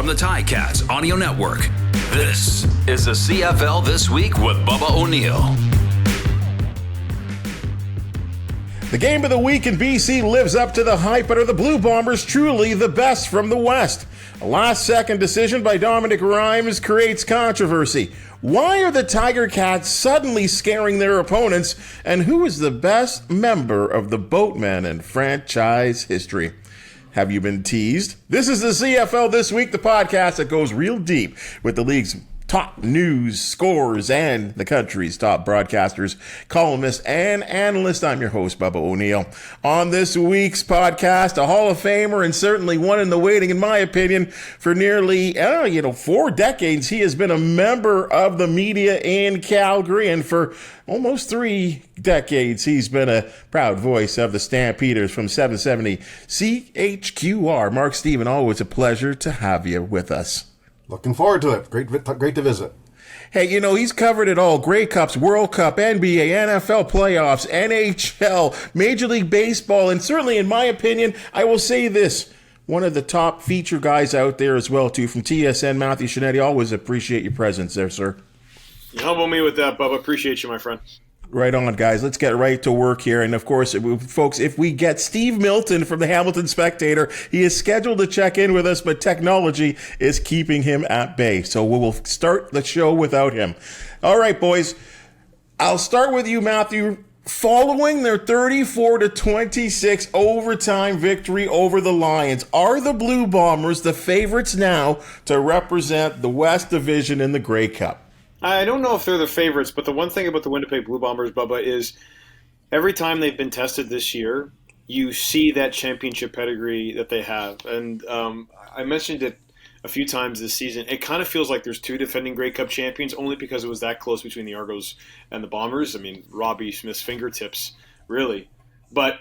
from the Ticats Audio Network, this is the CFL This Week with Bubba O'Neil. The game of the week in BC lives up to the hype, but are the Blue Bombers truly the best from the West? A last-second decision by Dominic Rhymes creates controversy. Why are the Tiger Cats suddenly scaring their opponents? And who is the best member of the Boatmen in franchise history? Have you been teased? This is the CFL This Week, the podcast that goes real deep with the league's top news, scores, and the country's top broadcasters, columnists, and analysts. I'm your host, Bubba O'Neil. On this week's podcast, a Hall of Famer and certainly one in the waiting, in my opinion, for nearly 4 decades. He has been a member of the media in Calgary, and for almost 3 decades, he's been a proud voice of the Stampeders from 770 CHQR. Mark Steven, always a pleasure to have you with us. Looking forward to it. Great to visit. Hey, he's covered it all. Grey Cups, World Cup, NBA, NFL playoffs, NHL, Major League Baseball, and certainly, in my opinion, I will say this, one of the top feature guys out there as well, too, from TSN, Matthew Sciannitti. Always appreciate your presence there, sir. You humble me with that, Bubba. Appreciate you, my friend. Right on, guys. Let's get right to work here. And, of course, folks, if we get Steve Milton from the Hamilton Spectator, he is scheduled to check in with us, but technology is keeping him at bay. So we will start the show without him. All right, boys. I'll start with you, Matthew. Following their 34-26 overtime victory over the Lions, are the Blue Bombers the favorites now to represent the West Division in the Grey Cup? I don't know if they're the favorites, but the one thing about the Winnipeg Blue Bombers, Bubba, is every time they've been tested this year, you see that championship pedigree that they have. And I mentioned it a few times this season. It kind of feels like there's 2 defending Grey Cup champions only because it was that close between the Argos and the Bombers. I mean, Robbie Smith's fingertips, really. But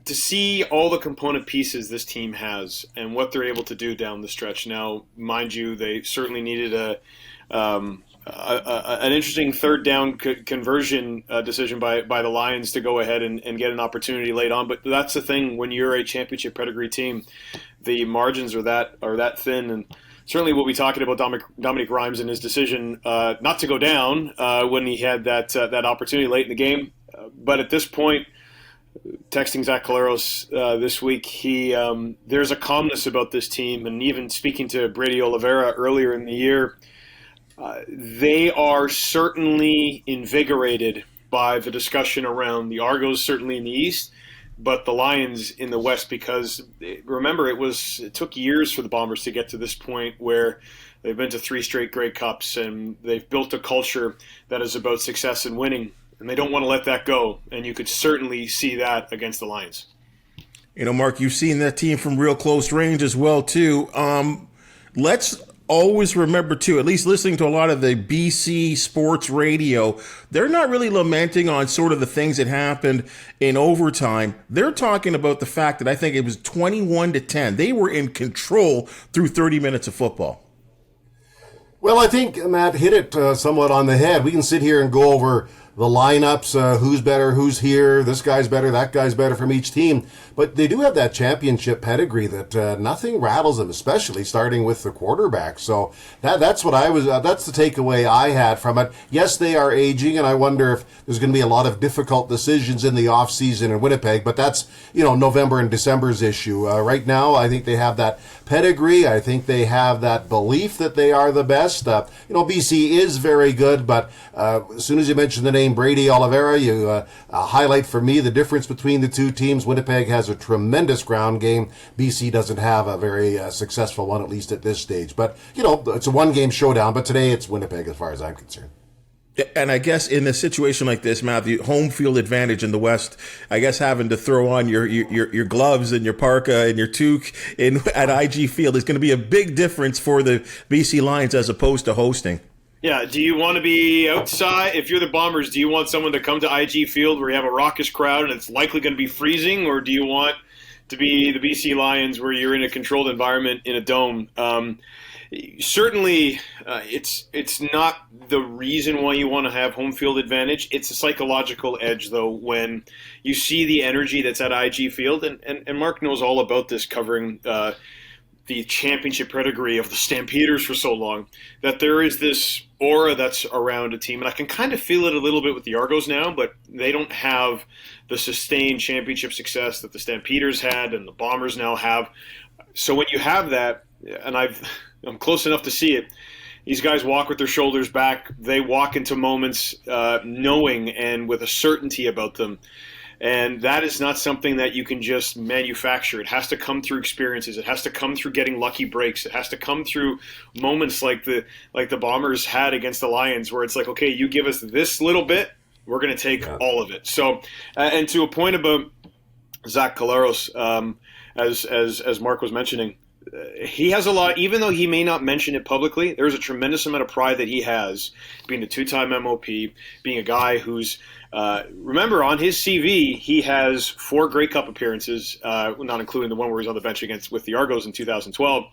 to see all the component pieces this team has and what they're able to do down the stretch. Now, mind you, they certainly needed an interesting third down conversion decision by the Lions to go ahead and get an opportunity late on. But that's the thing when you're a championship pedigree team, the margins are that thin. And certainly we'll be talking about Dominic Rhymes and his decision not to go down when he had that opportunity late in the game. But at this point, texting Zach Caleros this week, there's a calmness about this team. And even speaking to Brady Oliveira earlier in the year, they are certainly invigorated by the discussion around the Argos, certainly in the East, but the Lions in the West, because remember, it took years for the Bombers to get to this point where they've been to 3 straight Grey Cups and they've built a culture that is about success and winning, and they don't want to let that go, and you could certainly see that against the Lions. Mark, you've seen that team from real close range as well, too. Let's always remember, too, at least listening to a lot of the BC sports radio, they're not really lamenting on sort of the things that happened in overtime. They're talking about the fact that I think it was 21-10. They were in control through 30 minutes of football. Well, I think Matt hit it somewhat on the head. We can sit here and go over the lineups, who's better, who's here, this guy's better, that guy's better from each team. But they do have that championship pedigree that nothing rattles them, especially starting with the quarterback. So that's what that's the takeaway I had from it. Yes, they are aging, and I wonder if there's going to be a lot of difficult decisions in the offseason in Winnipeg, but that's, November and December's issue. Right now, I think they have that pedigree. I think they have that belief that they are the best. BC is very good, but as soon as you mention the name Brady Oliveira, you highlight for me the difference between the two teams. Winnipeg has a tremendous ground game. BC doesn't have a very successful one, at least at this stage. But, it's a one-game showdown, but today it's Winnipeg as far as I'm concerned. And I guess in a situation like this, Matthew, home field advantage in the West, I guess having to throw on your gloves and your parka and your toque at IG Field is going to be a big difference for the BC Lions as opposed to hosting. Yeah, do you want to be outside? If you're the Bombers, do you want someone to come to IG Field where you have a raucous crowd and it's likely going to be freezing, or do you want to be the BC Lions where you're in a controlled environment in a dome? Certainly, it's not the reason why you want to have home field advantage. It's a psychological edge, though, when you see the energy that's at IG Field, and Mark knows all about this, covering the championship pedigree of the Stampeders for so long, that there is this aura that's around a team. And I can kind of feel it a little bit with the Argos now, but they don't have the sustained championship success that the Stampeders had and the Bombers now have. So when you have that, and I'm close enough to see it, these guys walk with their shoulders back. They walk into moments knowing and with a certainty about them. And that is not something that you can just manufacture. It has to come through experiences. It has to come through getting lucky breaks. It has to come through moments like the Bombers had against the Lions, where it's like, okay, you give us this little bit, we're going to take all of it. So, and to a point about Zach Collaros, as Mark was mentioning, he has a lot, even though he may not mention it publicly, there's a tremendous amount of pride that he has, being a two-time MOP, being a guy who's, remember, on his CV, he has 4 Grey Cup appearances, not including the one where he's on the bench with the Argos in 2012,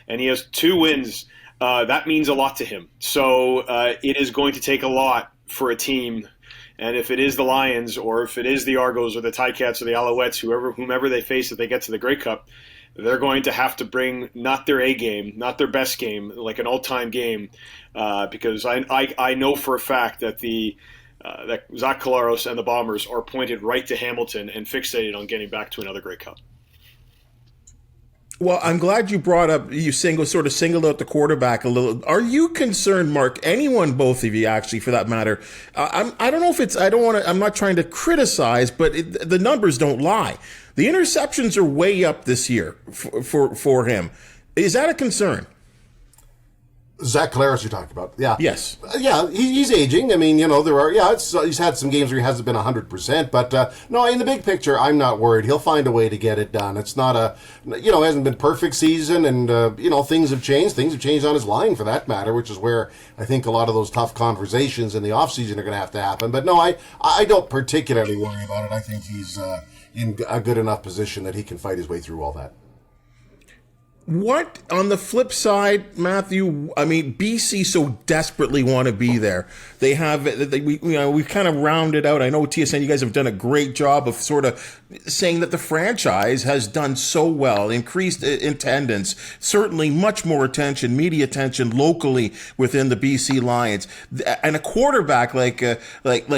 and he has 2 wins. That means a lot to him. So it is going to take a lot for a team, and if it is the Lions, or if it is the Argos, or the Ticats, or the Alouettes, whomever they face if they get to the Grey Cup, they're going to have to bring not their A game, not their best game, like an all-time game, because I know for a fact that that Zach Collaros and the Bombers are pointed right to Hamilton and fixated on getting back to another Grey Cup. Well, I'm glad you brought up, sort of singled out the quarterback a little. Are you concerned, Mark, anyone, both of you actually, for that matter? I don't know if it's, I'm not trying to criticize, but the numbers don't lie. The interceptions are way up this year for him. Is that a concern? Zach Collaros you're talking about. Yeah. Yes. Yeah, he's aging. I mean, he's had some games where he hasn't been 100%, but no, in the big picture, I'm not worried. He'll find a way to get it done. It's not it hasn't been perfect season, and, things have changed. Things have changed on his line, for that matter, which is where I think a lot of those tough conversations in the offseason are going to have to happen. But no, I don't particularly worry about it. I think he's in a good enough position that he can fight his way through all that. What, on the flip side, Matthew, I mean, BC so desperately want to be there. They have, we've kind of rounded out. I know, TSN, you guys have done a great job of sort of saying that the franchise has done so well, increased attendance, certainly much more attention, media attention locally within the BC Lions, and a quarterback like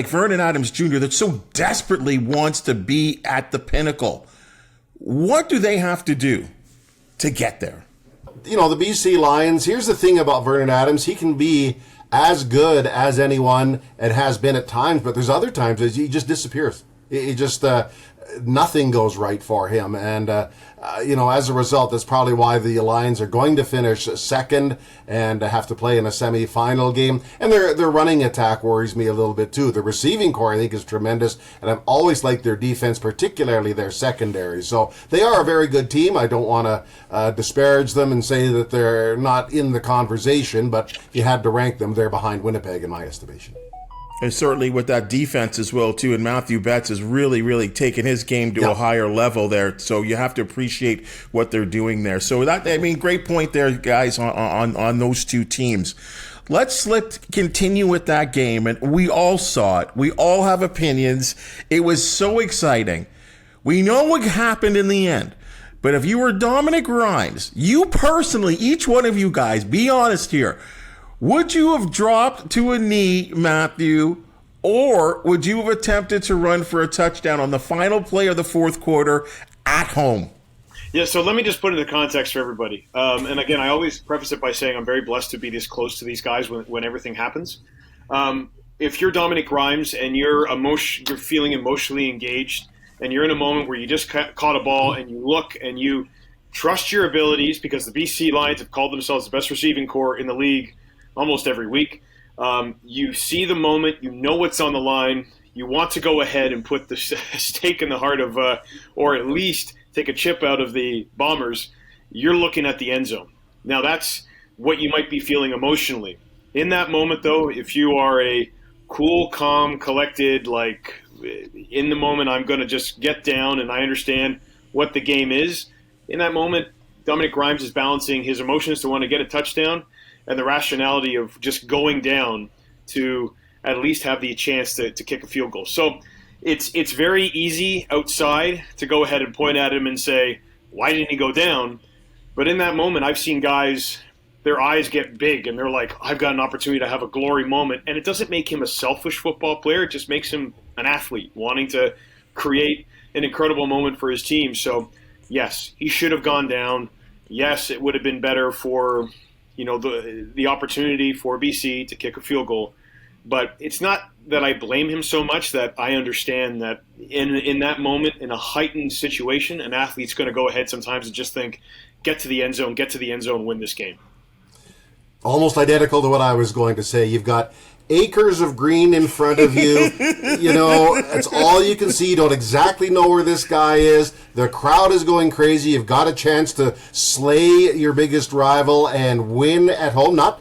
Vernon Adams Jr. that so desperately wants to be at the pinnacle. What do they have to do to get there? The BC Lions, here's the thing about Vernon Adams. He can be as good as anyone and has been at times, but there's other times he just disappears. He just, nothing goes right for him. And, as a result, that's probably why the Lions are going to finish second and have to play in a semi-final game. And their running attack worries me a little bit too. The receiving core, I think, is tremendous, and I've always liked their defense, particularly their secondary. So they are a very good team. I don't want to disparage them and say that they're not in the conversation, but if you had to rank them, they're behind Winnipeg in my estimation. And certainly with that defense as well, too. And Matthew Betts has really, really taken his game to a higher level there. So you have to appreciate what they're doing there. So great point there, guys, on those two teams. Let's continue with that game. And we all saw it. We all have opinions. It was so exciting. We know what happened in the end. But if you were Dominic Rhymes, you personally, each one of you guys, be honest here, would you have dropped to a knee, Matthew, or would you have attempted to run for a touchdown on the final play of the fourth quarter at home? Yeah, so let me just put it into context for everybody. And again, I always preface it by saying I'm very blessed to be this close to these guys when everything happens. If you're Dominic Rhymes and you're feeling emotionally engaged and you're in a moment where you just caught a ball and you look and you trust your abilities, because the BC Lions have called themselves the best receiving corps in the league almost every week. You see the moment, you know what's on the line, you want to go ahead and put the stake in the heart of, or at least take a chip out of the Bombers, you're looking at the end zone. Now that's what you might be feeling emotionally. In that moment, though, if you are a cool, calm, collected, like in the moment I'm going to just get down and I understand what the game is, in that moment, Dominic Rhymes is balancing his emotions to want to get a touchdown and the rationality of just going down to at least have the chance to kick a field goal. So it's very easy outside to go ahead and point at him and say, why didn't he go down? But in that moment, I've seen guys, their eyes get big, and they're like, I've got an opportunity to have a glory moment. And it doesn't make him a selfish football player. It just makes him an athlete wanting to create an incredible moment for his team. So, yes, he should have gone down. Yes, it would have been better for, the opportunity for BC to kick a field goal. But it's not that I blame him so much, that I understand that in that moment, in a heightened situation, an athlete's going to go ahead sometimes and just think, get to the end zone, win this game. Almost identical to what I was going to say. You've got acres of green in front of you. It's all you can see. You don't exactly know where this guy is. The crowd is going crazy. You've got a chance to slay your biggest rival and win at home. Not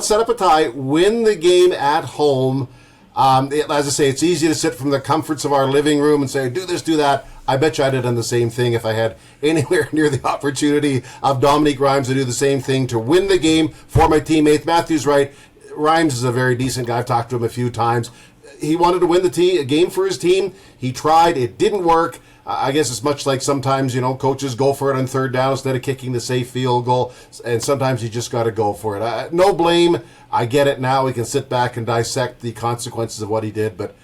set up a tie, win the game at home. As I say, it's easy to sit from the comforts of our living room and say, do this, do that. I bet you I'd have done the same thing if I had anywhere near the opportunity of Dominique Rhymes to do the same thing, to win the game for my teammates. Matthew's right. Rhymes is a very decent guy. I've talked to him a few times. He wanted to win a game for his team. He tried. It didn't work. I guess it's much like sometimes, coaches go for it on third down instead of kicking the safe field goal. And sometimes you just got to go for it. No blame. I get it now. We can sit back and dissect the consequences of what he did. But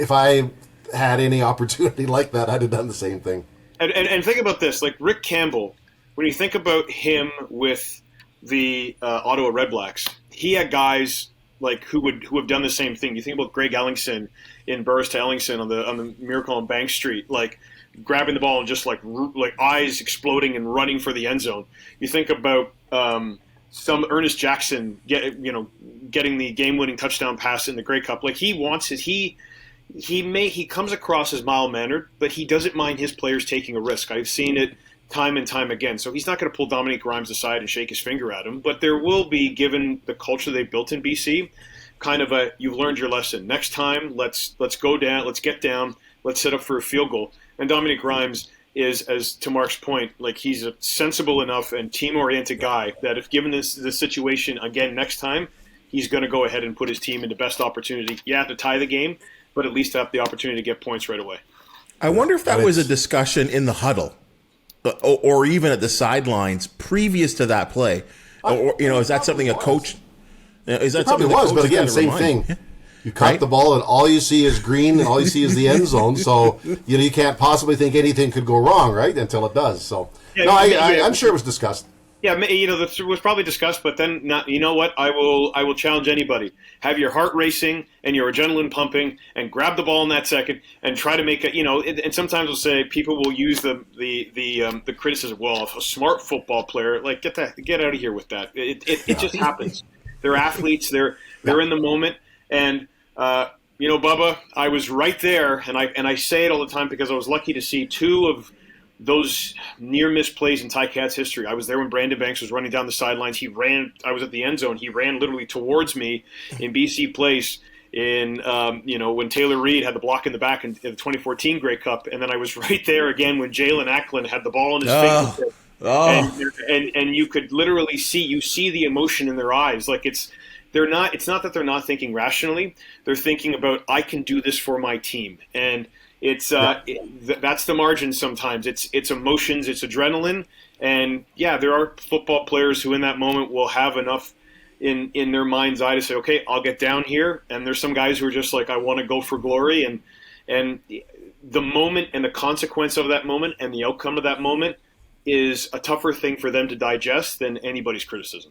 if I had any opportunity like that, I'd have done the same thing. And think about this. Like Rick Campbell, when you think about him with the Ottawa Redblacks, he had guys like who have done the same thing. You think about Greg Ellingson in Burris to Ellingson on the Miracle on Bank Street, like grabbing the ball and just like eyes exploding and running for the end zone. You think about some Ernest Jackson getting the game-winning touchdown pass in the Grey Cup. Like he wants it. He comes across as mild-mannered, but he doesn't mind his players taking a risk. I've seen it time and time again. So he's not going to pull Dominique Rhymes aside and shake his finger at him. But there will be, given the culture they've built in BC, kind of you've learned your lesson. Next time, let's go down, let's get down, let's set up for a field goal. And Dominique Rhymes is, as to Mark's point, like he's a sensible enough and team-oriented guy that if given this situation again next time, he's going to go ahead and put his team in the best opportunity. You have to tie the game, but at least have the opportunity to get points right away. I wonder if that was a discussion in the huddle or even at the sidelines previous to that play. Or is that something a coach – is that something was, but again, same thing. You caught the ball and all you see is green and all you see is the end zone. So, you can't possibly think anything could go wrong, right, until it does. So, I'm sure it was discussed. Yeah, this was probably discussed, but then, you know what? I will challenge anybody. Have your heart racing and your adrenaline pumping, and grab the ball in that second, and try to make it. And sometimes we'll say people will use the criticism. Well, if a smart football player, like get out of here with that. It just happens. They're athletes. They're in the moment, and Bubba, I was right there, and I say it all the time because I was lucky to see two of those near miss plays in Ticats history. I was there when Brandon Banks was running down the sidelines. I was at the end zone. He ran literally towards me in BC Place in, when Taylor Reid had the block in the back in the 2014 Grey Cup. And then I was right there again when Jalen Ackland had the ball in his fingertip. And you could literally see the emotion in their eyes. Like it's not that they're not thinking rationally. They're thinking about, I can do this for my team. And it's that's the margin sometimes. It's emotions, it's adrenaline, and there are football players who in that moment will have enough in their mind's eye to say, okay, I'll get down here. And there's some guys who are just like, I want to go for glory, and the moment and the consequence of that moment and the outcome of that moment is a tougher thing for them to digest than anybody's criticism.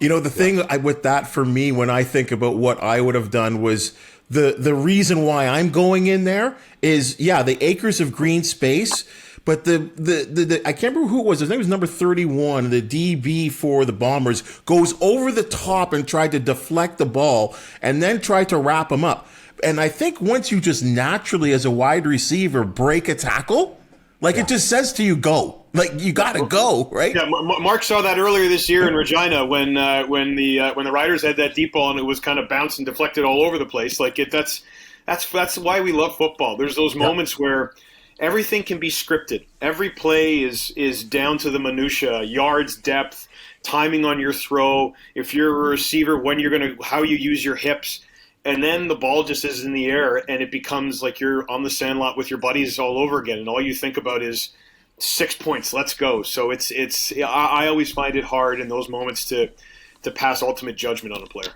The thing with that for me, when I think about what I would have done, was the reason why I'm going in there is, the acres of green space, but the I can't remember who it was. His name was number 31, the DB for the Bombers, goes over the top and tried to deflect the ball and then tried to wrap him up. And I think once you just naturally, as a wide receiver, break a tackle, it just says to you, go. Like, you got to go, right? Yeah, Mark saw that earlier this year in Regina when the Riders had that deep ball and it was kind of bounced and deflected all over the place. That's why we love football. There's those moments where everything can be scripted. Every play is down to the minutia, yards, depth, timing on your throw. If you're a receiver, how you use your hips. And then the ball just is in the air and it becomes like you're on the sandlot with your buddies all over again. And all you think about is, 6 points, let's go. So I always find it hard in those moments to pass ultimate judgment on a player.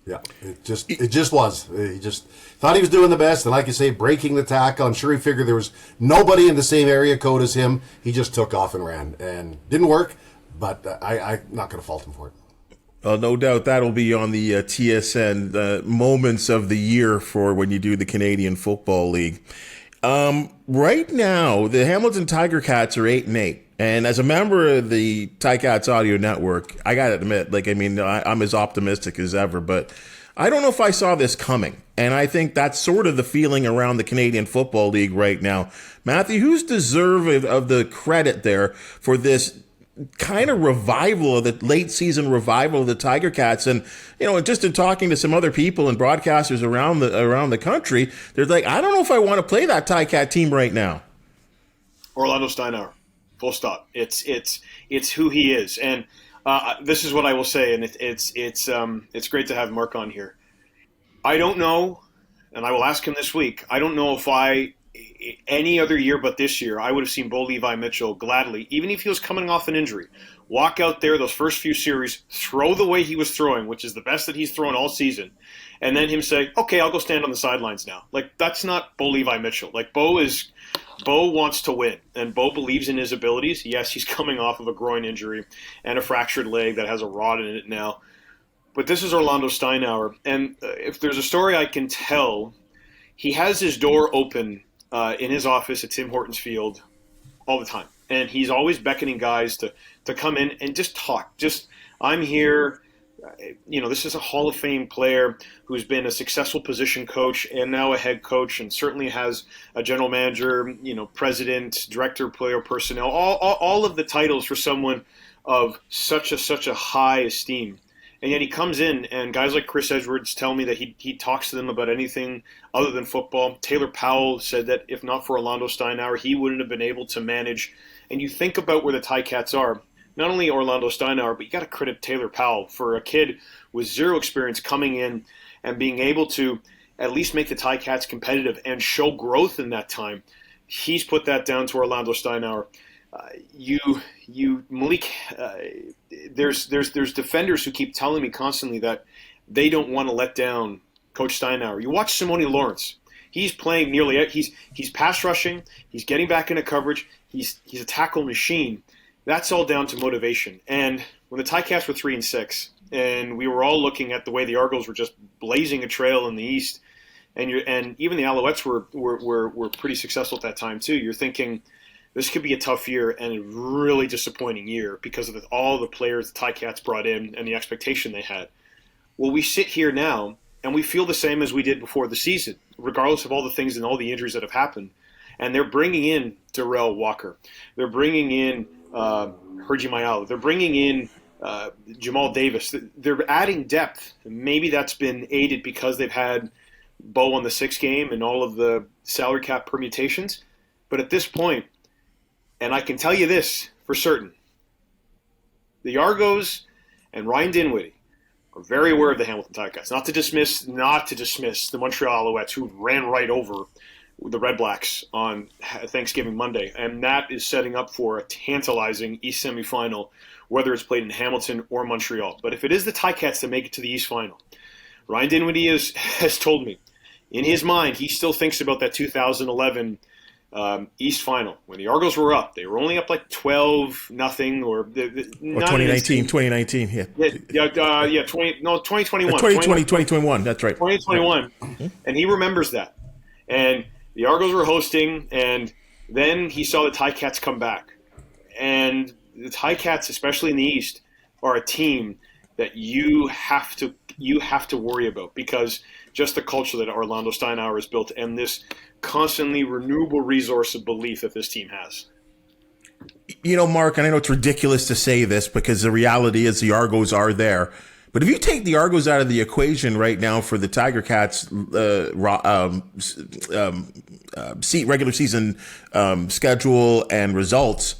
Yeah, it just was. He just thought he was doing the best, and like you say, breaking the tackle. I'm sure he figured there was nobody in the same area code as him. He just took off and ran, and didn't work. But I'm not going to fault him for it. Well, no doubt that'll be on the TSN moments of the year for when you do the Canadian Football League. Right now, the Hamilton Tiger Cats are 8-8. And as a member of the Ticats Audio Network, I got to admit, I'm as optimistic as ever, but I don't know if I saw this coming. And I think that's sort of the feeling around the Canadian Football League right now. Matthew, who's deserving of the credit there for this kind of revival of the late season revival of the Tiger Cats? And, just in talking to some other people and broadcasters around the country, they're like, I don't know if I want to play that Ticat team right now. Orlando Steinauer. Full stop. It's who he is, and this is what I will say, and it's great to have Mark on here. I don't know, and I will ask him this week. I don't know if any other year but this year, I would have seen Bo Levi Mitchell gladly, even if he was coming off an injury, walk out there those first few series, throw the way he was throwing, which is the best that he's thrown all season, and then him say, okay, I'll go stand on the sidelines now. That's not Bo Levi Mitchell. Bo wants to win, and Bo believes in his abilities. Yes, he's coming off of a groin injury and a fractured leg that has a rod in it now. But this is Orlando Steinauer, and if there's a story I can tell, he has his door open in his office at Tim Hortons Field all the time. And he's always beckoning guys to come in and just talk. I'm here. This is a Hall of Fame player who's been a successful position coach and now a head coach, and certainly has a general manager, president, director, player personnel, all of the titles for someone of such a high esteem. And yet he comes in, and guys like Chris Edwards tell me that he talks to them about anything other than football. Taylor Powell said that if not for Orlando Steinauer, he wouldn't have been able to manage. And you think about where the Ticats are. Not only Orlando Steinauer, but you got to credit Taylor Powell for a kid with zero experience coming in and being able to at least make the Ticats competitive and show growth in that time. He's put that down to Orlando Steinauer. Malik, there's defenders who keep telling me constantly that they don't want to let down Coach Steinauer. You watch Simone Lawrence. He's playing he's pass rushing. He's getting back into coverage. He's a tackle machine. That's all down to motivation. And when the Ticats were 3-6, and we were all looking at the way the Argos were just blazing a trail in the East, and even the Alouettes were pretty successful at that time too. You're thinking this could be a tough year and a really disappointing year because of all the players the Ticats brought in and the expectation they had. Well, we sit here now and we feel the same as we did before the season, regardless of all the things and all the injuries that have happened. And they're bringing in Darrell Walker. They're bringing in Herji Mayala. They're bringing in Jamal Davis. They're adding depth. Maybe that's been aided because they've had Bo on the 6th game and all of the salary cap permutations. But at this point, and I can tell you this for certain, the Argos and Ryan Dinwiddie are very aware of the Hamilton Ticats. Not to dismiss the Montreal Alouettes, who ran right over the Red Blacks on Thanksgiving Monday, and that is setting up for a tantalizing East semifinal, whether it's played in Hamilton or Montreal. But if it is the Ticats that make it to the East final, Ryan Dinwiddie has told me, in his mind, he still thinks about that 2011 East final when the Argos were up. They were only up like 12-0, or 2019. Yeah. 2021. 2021. That's right. 2021, and he remembers that. And the Argos were hosting, and then he saw the Ticats come back. And the Ticats, especially in the East, are a team that you have to worry about, because just the culture that Orlando Steinauer has built and this constantly renewable resource of belief that this team has. Mark, and I know it's ridiculous to say this because the reality is the Argos are there. But if you take the Argos out of the equation right now for the Tiger Cats regular season schedule and results,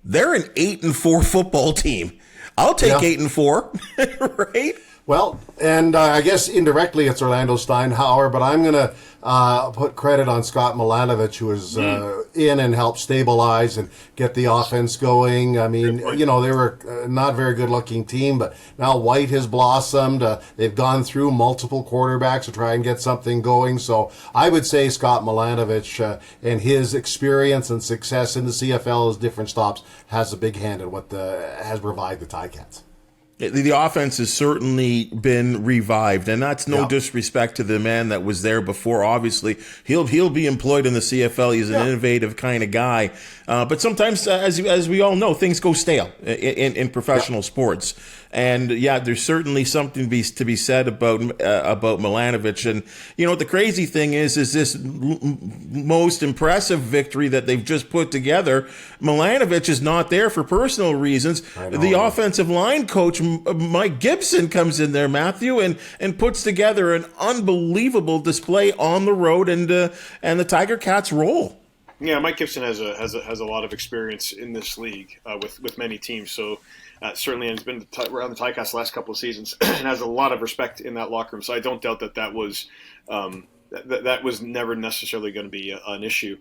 they're an 8-4 football team. I'll take 8-4, right? Well, and I guess indirectly it's Orlando Steinhauer, but I'm going to put credit on Scott Milanovic, who was in and helped stabilize and get the offense going. I mean, they were not a very good-looking team, but now White has blossomed. They've gone through multiple quarterbacks to try and get something going. So I would say Scott Milanovic and his experience and success in the CFL as different stops has a big hand in what has revived the Ticats. The offense has certainly been revived, and that's no disrespect to the man that was there before. Obviously, he'll be employed in the CFL. He's an innovative kind of guy, but sometimes, as we all know, things go stale in professional sports. And there's certainly something to be said about Milanovic. And the crazy thing is this most impressive victory that they've just put together. Milanovic is not there for personal reasons. The offensive line coach Mike Gibson comes in there, Matthew, and puts together an unbelievable display on the road, and the Tiger Cats roll. Yeah, Mike Gibson has a lot of experience in this league with many teams. So certainly has been around the Ticats the last couple of seasons and has a lot of respect in that locker room. So I don't doubt that was that was never necessarily going to be an issue,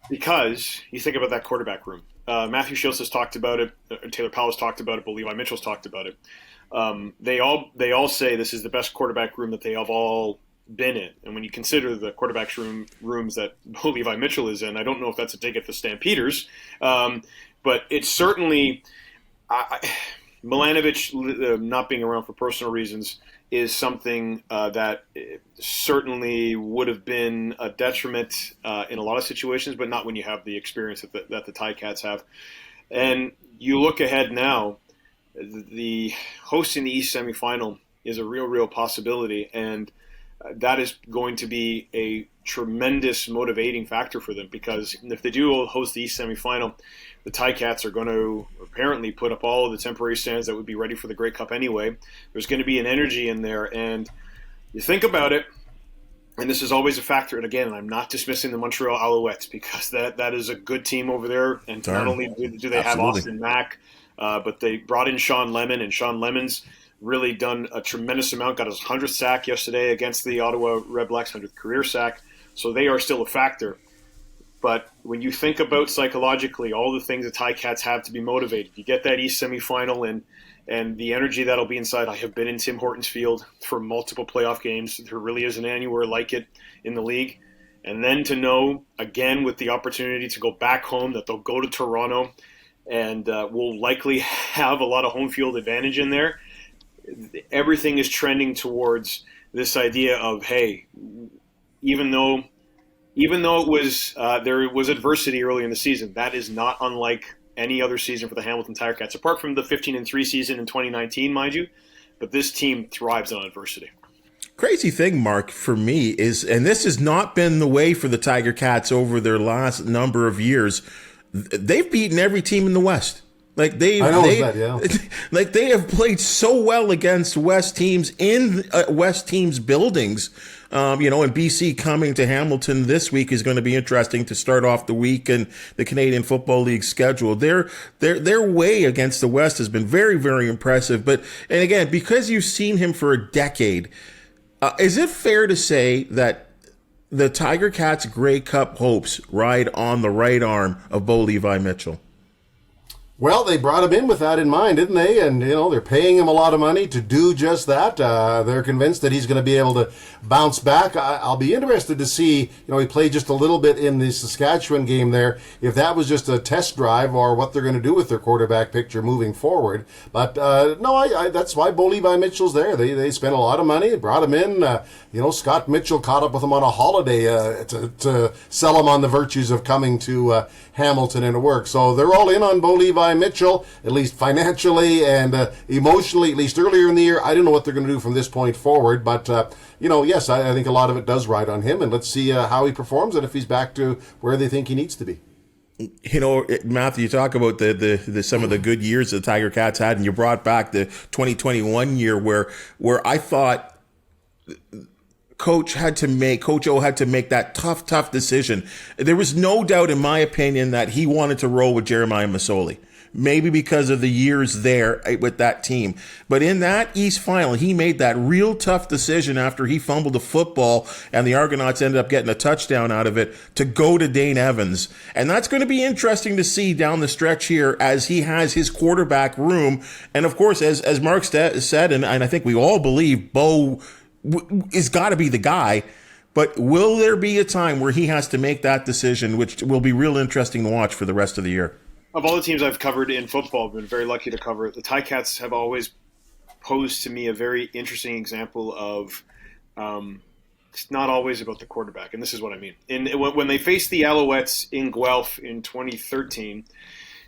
because you think about that quarterback room. Matthew Shields has talked about it. Taylor Powell has talked about it. But Levi Mitchell's talked about it. They all say this is the best quarterback room that they have all been in. And when you consider the quarterbacks rooms that Levi Mitchell is in, I don't know if that's a dig at the Stampeders, but it's certainly Milanovic not being around for personal reasons is something that certainly would have been a detriment in a lot of situations, but not when you have the experience that the Ticats have. And you look ahead now, the hosting the East semifinal is a real possibility, and that is going to be a tremendous motivating factor for them, because if they do host the East semifinal, the Ticats are going to apparently put up all of the temporary stands that would be ready for the Grey Cup anyway. There's going to be an energy in there, and you think about it, and this is always a factor. And again, I'm not dismissing the Montreal Alouettes, because that is a good team over there, and not only do they have Austin Mack, but they brought in Sean Lemon, and Sean Lemon's really done a tremendous amount, got his 100th sack yesterday against the Ottawa Redblacks, 100th career sack. So they are still a factor. But when you think about psychologically all the things the Ticats have to be motivated, you get that East semifinal and the energy that'll be inside. I have been in Tim Hortons Field for multiple playoff games. There really isn't anywhere like it in the league. And then to know, again, with the opportunity to go back home, that they'll go to Toronto and will likely have a lot of home field advantage in there. Everything is trending towards this idea of, hey, even though it was there was adversity early in the season, that is not unlike any other season for the Hamilton Tiger-Cats, apart from the 15-3 season in 2019, mind you. But this team thrives on adversity. Crazy thing, Mark, for me is, and this has not been the way for the Tiger-Cats over their last number of years, they've beaten every team in the West. Like they have played so well against West teams in West teams' buildings. And BC coming to Hamilton this week is going to be interesting to start off the week and the Canadian Football League schedule. Their way against the West has been very, very impressive. And again, because you've seen him for a decade, is it fair to say that the Tiger Cats' Grey Cup hopes ride on the right arm of Bo Levi Mitchell? Well, they brought him in with that in mind, didn't they? And, they're paying him a lot of money to do just that. They're convinced that he's going to be able to bounce back. I'll be interested to see, he played just a little bit in the Saskatchewan game there, if that was just a test drive or what they're going to do with their quarterback picture moving forward. But, no, that's why Bo Levi Mitchell's there. They spent a lot of money, brought him in. Scott Mitchell caught up with him on a holiday to sell him on the virtues of coming to Hamilton and to work. So they're all in on Bo Levi Mitchell, at least financially and emotionally, at least earlier in the year. I don't know what they're going to do from this point forward, but, yes, I think a lot of it does ride on him, and let's see how he performs and if he's back to where they think he needs to be. Matthew, you talk about the some of the good years the Tiger Cats had, and you brought back the 2021 year where I thought Coach O had to make that tough decision. There was no doubt, in my opinion, that he wanted to roll with Jeremiah Masoli. Maybe because of the years there with that team. But in that East final, he made that real tough decision after he fumbled the football and the Argonauts ended up getting a touchdown out of it to go to Dane Evans. And that's going to be interesting to see down the stretch here as he has his quarterback room. And of course, as Mark said, and I think we all believe, Bo is got to be the guy. But will there be a time where he has to make that decision, which will be real interesting to watch for the rest of the year? Of all the teams I've covered in football, I've been very lucky to cover it. The Ticats have always posed to me a very interesting example of it's not always about the quarterback, and this is what I mean. When they faced the Alouettes in Guelph in 2013,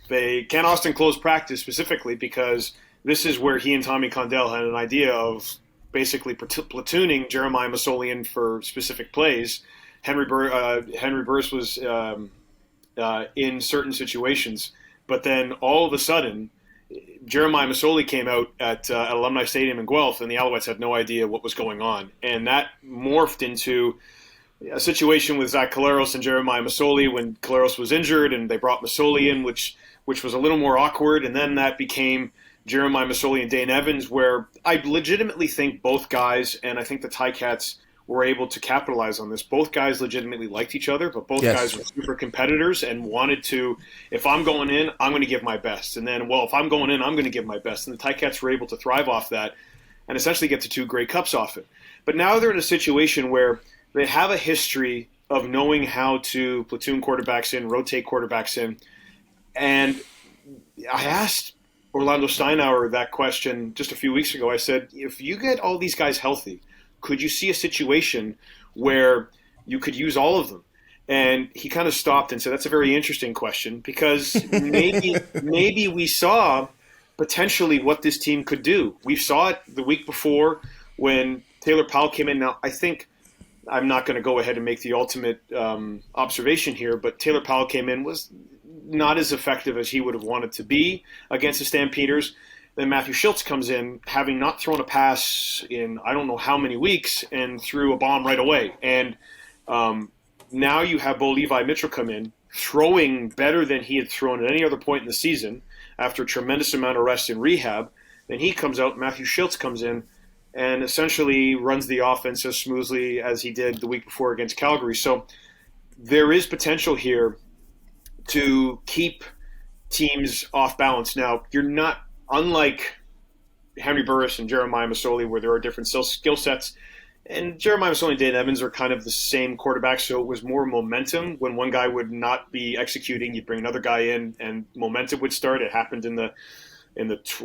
Ken Austin closed practice specifically because this is where he and Tommy Condell had an idea of basically platooning Jeremiah Masoli in for specific plays. Henry Burris was in certain situations. But then all of a sudden, Jeremiah Masoli came out at Alumni Stadium in Guelph, and the Alouettes had no idea what was going on. And that morphed into a situation with Zach Caleros and Jeremiah Masoli when Caleros was injured, and they brought Masoli in, which was a little more awkward. And then that became Jeremiah Masoli and Dane Evans, where I legitimately think both guys, and I think the Ticats were able to capitalize on this. Both guys legitimately liked each other, but both guys were super competitors and wanted to, if I'm going in, I'm going to give my best. And then, well, if I'm going in, I'm going to give my best. And the Ticats were able to thrive off that and essentially get to 2 Grey Cups off it. But now they're in a situation where they have a history of knowing how to platoon quarterbacks in, rotate quarterbacks in. And I asked Orlando Steinauer that question just a few weeks ago. I said, if you get all these guys healthy, could you see a situation where you could use all of them? And he kind of stopped and said, that's a very interesting question, because maybe we saw potentially what this team could do. We saw it the week before when Taylor Powell came in. Now, I think I'm not going to go ahead and make the ultimate observation here, but Taylor Powell came in, was not as effective as he would have wanted to be against the Stampeders. Then Matthew Schultz comes in, having not thrown a pass in I don't know how many weeks, and threw a bomb right away. And now you have Bo Levi Mitchell come in, throwing better than he had thrown at any other point in the season after a tremendous amount of rest and rehab. Then he comes out, Matthew Schultz comes in, and essentially runs the offense as smoothly as he did the week before against Calgary. So there is potential here to keep teams off balance. Now, you're not, unlike Henry Burris and Jeremiah Masoli, where there are different skill sets, and Jeremiah Masoli and Dane Evans are kind of the same quarterback, so it was more momentum. When one guy would not be executing, you'd bring another guy in, and momentum would start. It happened in the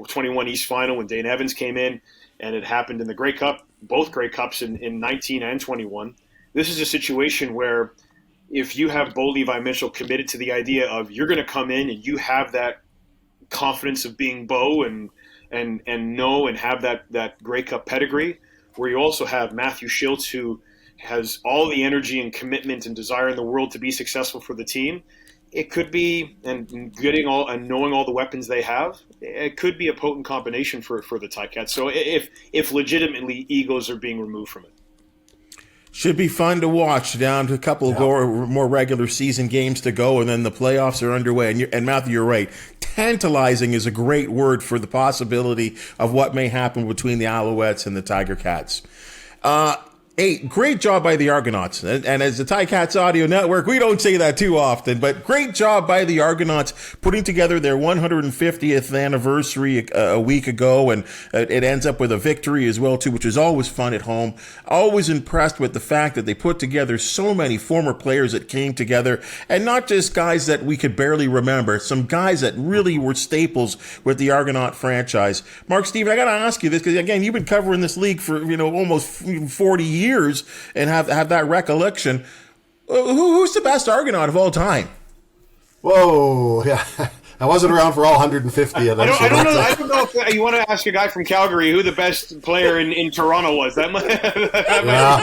21 East Final when Dane Evans came in, and it happened in the Grey Cup, both Grey Cups in 19 and 21. This is a situation where if you have Bo Levi Mitchell committed to the idea of you're going to come in and you have that confidence of being Bo and know and have that Grey Cup pedigree, where you also have Matthew Schultz, who has all the energy and commitment and desire in the world to be successful for the team, it could be, and knowing all the weapons they have, it could be a potent combination for the Ticats. So if legitimately egos are being removed from it. Should be fun to watch. Down to a couple of more regular season games to go, and then the playoffs are underway. And Matthew, you're right. Tantalizing is a great word for the possibility of what may happen between the Alouettes and the Tiger Cats. Hey, great job by the Argonauts. And as the Ticats Audio Network, we don't say that too often, but great job by the Argonauts putting together their 150th anniversary a week ago, and it ends up with a victory as well, too, which is always fun at home. Always impressed with the fact that they put together so many former players that came together, and not just guys that we could barely remember, some guys that really were staples with the Argonaut franchise. Mark, Steven, I got to ask you this, because, again, you've been covering this league for, almost 40 years and have that recollection. Who's the best Argonaut of all time? Whoa, yeah. I wasn't around for all 150 of them. I don't know if you want to ask a guy from Calgary who the best player in Toronto was. That might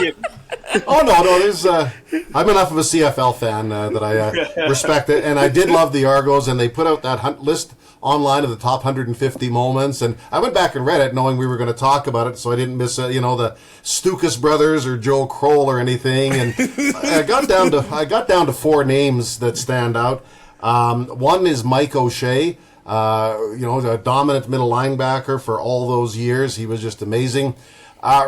be Oh no, there's. I'm enough of a CFL fan that I respect it, and I did love the Argos, and they put out that list online of the top 150 moments, and I went back and read it, knowing we were going to talk about it, so I didn't miss the Stukas brothers or Joe Kroll or anything, and I got down to 4 names that stand out. One is Mike O'Shea. A dominant middle linebacker for all those years. He was just amazing.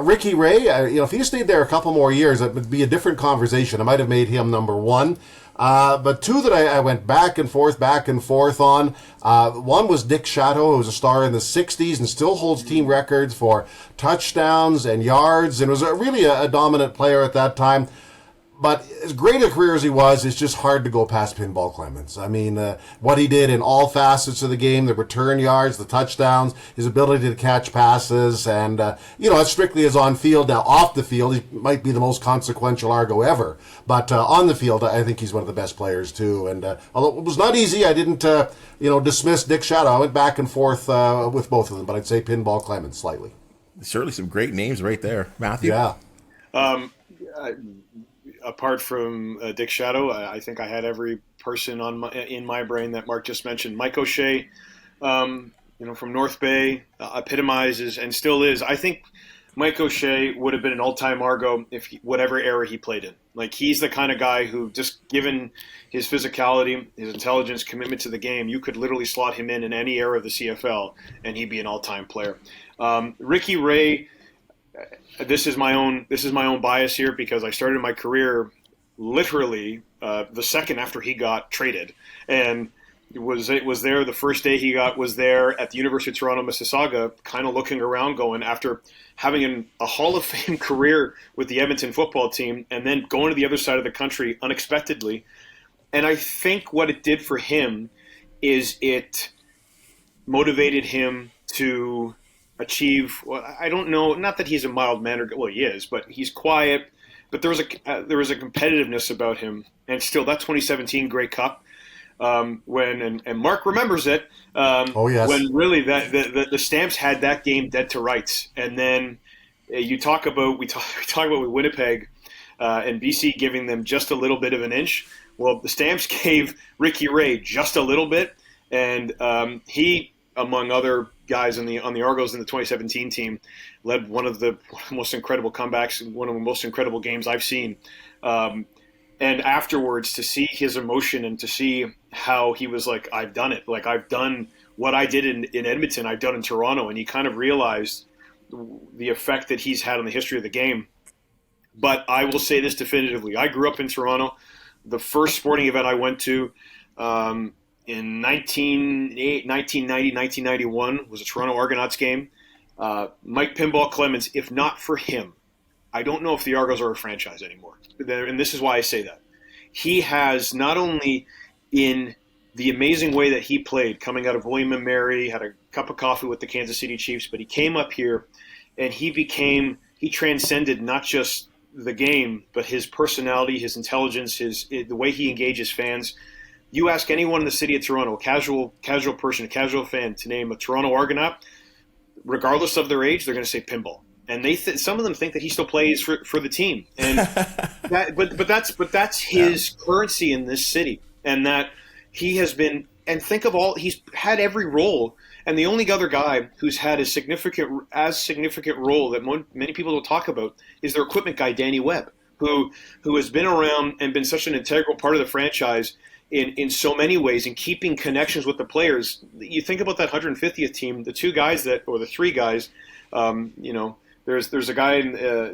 Ricky Ray, if he stayed there a couple more years, it would be a different conversation. I might have made him number 1. But 2 that I went back and forth on. One was Dick Shadow, who was a star in the 60s and still holds team records for touchdowns and yards, and was really a dominant player at that time. But as great a career as he was, it's just hard to go past Pinball Clemens. I mean, what he did in all facets of the game, the return yards, the touchdowns, his ability to catch passes, and, as strictly as on field. Now, off the field, he might be the most consequential Argo ever. But on the field, I think he's one of the best players, too. And although it was not easy, I didn't, dismiss Dick Shadow. I went back and forth with both of them, but I'd say Pinball Clemens slightly. Certainly some great names right there. Matthew? Yeah. Apart from Dick Shadow, I think I had every person in my brain that Mark just mentioned. Mike O'Shea, from North Bay, epitomizes and still is. I think Mike O'Shea would have been an all-time Argo whatever era he played in. Like, he's the kind of guy who, just given his physicality, his intelligence, commitment to the game, you could literally slot him in any era of the CFL, and he'd be an all-time player. Ricky Ray. This is my own bias here, because I started my career literally the second after he got traded, and it was there the first day he was there at the University of Toronto, Mississauga, kind of looking around, going, after having a Hall of Fame career with the Edmonton football team, and then going to the other side of the country unexpectedly. And I think what it did for him is it motivated him to achieve. Well, I don't know. Not that he's a mild-mannered. Well, he is, but he's quiet. But there was a competitiveness about him, and still that 2017 Grey Cup, when Mark remembers it. Oh yes. When really the Stamps had that game dead to rights, and then we talk about with Winnipeg and BC giving them just a little bit of an inch. Well, the Stamps gave Ricky Ray just a little bit, and he, among other guys on the Argos in the 2017 team, led one of the most incredible comebacks, one of the most incredible games I've seen. And afterwards, to see his emotion and to see how he was like, I've done it. Like, I've done what I did in Edmonton, I've done in Toronto. And he kind of realized the effect that he's had on the history of the game. But I will say this definitively. I grew up in Toronto. The first sporting event I went to in 1990, 1991 was a Toronto Argonauts game. Mike Pinball Clemens, if not for him, I don't know if the Argos are a franchise anymore. And this is why I say that. He has, not only in the amazing way that he played, coming out of William & Mary, had a cup of coffee with the Kansas City Chiefs, but he came up here and he transcended not just the game, but his personality, his intelligence, the way he engages fans. You ask anyone in the city of Toronto, a casual person, a casual fan, to name a Toronto Argonaut, regardless of their age, they're going to say Pinball. And some of them think that he still plays for the team. And but that's his currency in this city, and that he has been. And think of he's had every role. And the only other guy who's had a significant role that many people don't talk about is their equipment guy, Danny Webb, who has been around and been such an integral part of the franchise in so many ways, in keeping connections with the players. You think about that 150th team, the three guys, there's a guy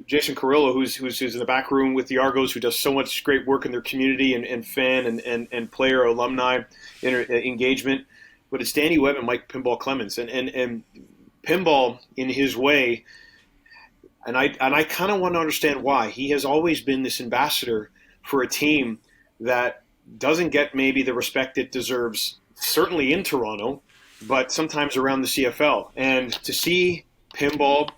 Jason Carrillo who's in the back room with the Argos, who does so much great work in their community and fan and player alumni engagement. But it's Danny Webb and Mike Pinball Clemens, and Pinball in his way, and I kind of want to understand why. He has always been this ambassador for a team that doesn't get maybe the respect it deserves, certainly in Toronto, but sometimes around the CFL. And to see Pinball